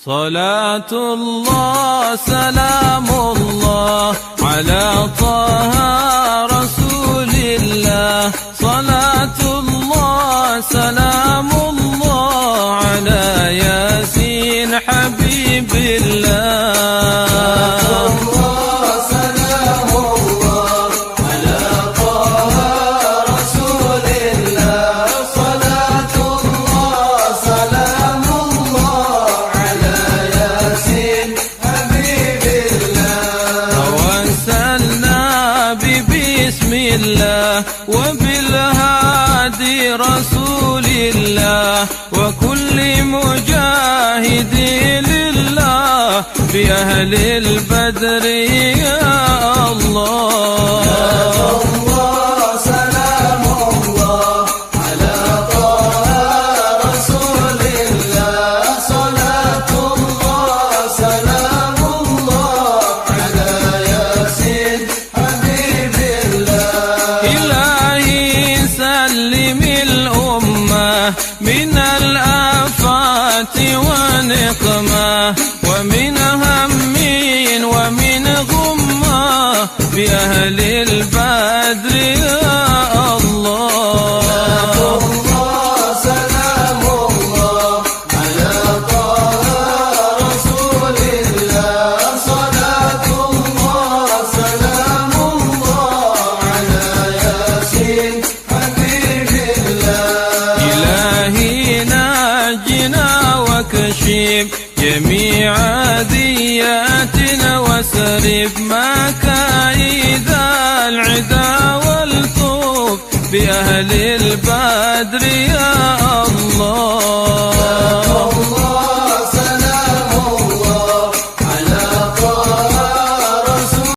صلاة الله سلام الله على طه رسول الله. صلاة الله سلام الله على ياسين حبيب الله. وبالهادي رسول الله وكل مجاهد لله بأهل البدر يا الله. من الآفات ونقمة ومن هم ومن غمة بأهل البدر يا الله. جميع ذياتنا وسرب مكايد العدا والطوف بأهل البدر يا الله.